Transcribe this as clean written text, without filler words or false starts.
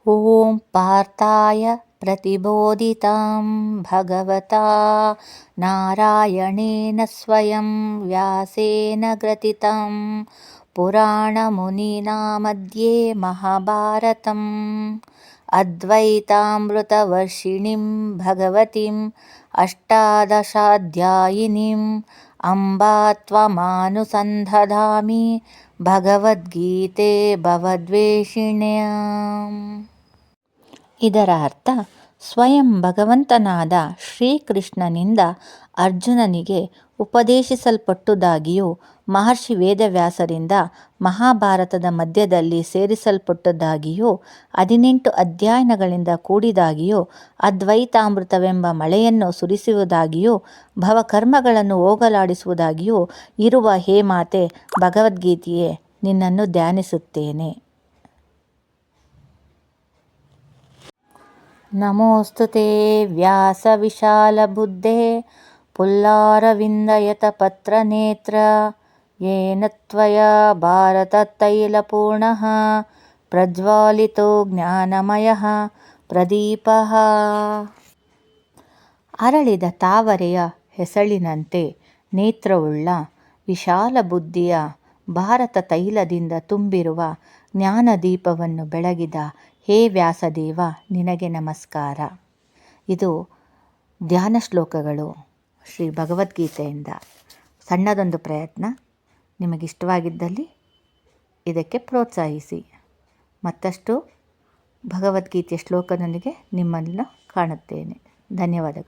ॐ पार्थाय प्रतिबोधितं भगवता नारायणेन स्वयं व्यासेन ग्रथितं पुराणमुनिना मध्ये महाभारतम् अद्वैतामृतवर्षिणीं भगवतीम् अष्टादशाध्यायिनीम् अम्बा त्वमानुसन्धदामि ಭಗವದ್ಗೀತೆ ಭವದ್ವೇಷಿಣ್ಯಾಂ. ಇದರ ಅರ್ಥ ಸ್ವಯಂ ಭಗವಂತನಾದ ಶ್ರೀಕೃಷ್ಣನಿಂದ ಅರ್ಜುನನಿಗೆ ಉಪದೇಶಿಸಲ್ಪಟ್ಟುದಾಗಿಯೂ ಮಹರ್ಷಿ ವೇದವ್ಯಾಸರಿಂದ ಮಹಾಭಾರತದ ಮಧ್ಯದಲ್ಲಿ ಸೇರಿಸಲ್ಪಟ್ಟುದಾಗಿಯೂ 18 ಅಧ್ಯಾಯಗಳಿಂದ ಕೂಡಿದಾಗಿಯೂ ಅದ್ವೈತಾಮೃತವೆಂಬ ಮಳೆಯನ್ನು ಸುರಿಸುವುದಾಗಿಯೂ ಭವಕರ್ಮಗಳನ್ನು ಹೋಗಲಾಡಿಸುವುದಾಗಿಯೂ ಇರುವ ಹೇ ಮಾತೆ ಭಗವದ್ಗೀತೆಯೇ, ನಿನ್ನನ್ನು ಧ್ಯಾನಿಸುತ್ತೇನೆ. ನಮೋಸ್ತುತೆ ವ್ಯಾಸ ವಿಶಾಲಬುದ್ಧೇ ಪುಲ್ಲಾರವಿಂದಯತಪತ್ರನೇತ್ರ ಯೇನ ತ್ವಯಾ ಭಾರತತೈಲಪೂರ್ಣಃ ಪ್ರಜ್ವಾಲಿತೋ ಜ್ಞಾನಮಯಃ ಪ್ರದೀಪಃ. ಅರಳಿದ ತಾವರೆಯ ಹೆಸಳಿನಂತೆ ನೇತ್ರವುಳ್ಳ ವಿಶಾಲ ಬುದ್ಧಿಯ ಭಾರತ ತೈಲದಿಂದ ತುಂಬಿರುವ ಜ್ಞಾನದೀಪವನ್ನು ಬೆಳಗಿದ ಹೇ ವ್ಯಾಸದೇವ, ನಿನಗೆ ನಮಸ್ಕಾರ. ಇದು ಧ್ಯಾನ ಶ್ಲೋಕಗಳು ಶ್ರೀ ಭಗವದ್ಗೀತೆಯಿಂದ. ಸಣ್ಣದೊಂದು ಪ್ರಯತ್ನ. ನಿಮಗಿಷ್ಟವಾಗಿದ್ದಲ್ಲಿ ಇದಕ್ಕೆ ಪ್ರೋತ್ಸಾಹಿಸಿ. ಮತ್ತಷ್ಟು ಭಗವದ್ಗೀತೆಯ ಶ್ಲೋಕದೊಂದಿಗೆ ನಿಮ್ಮನ್ನು ಕಾಣುತ್ತೇನೆ. ಧನ್ಯವಾದಗಳು.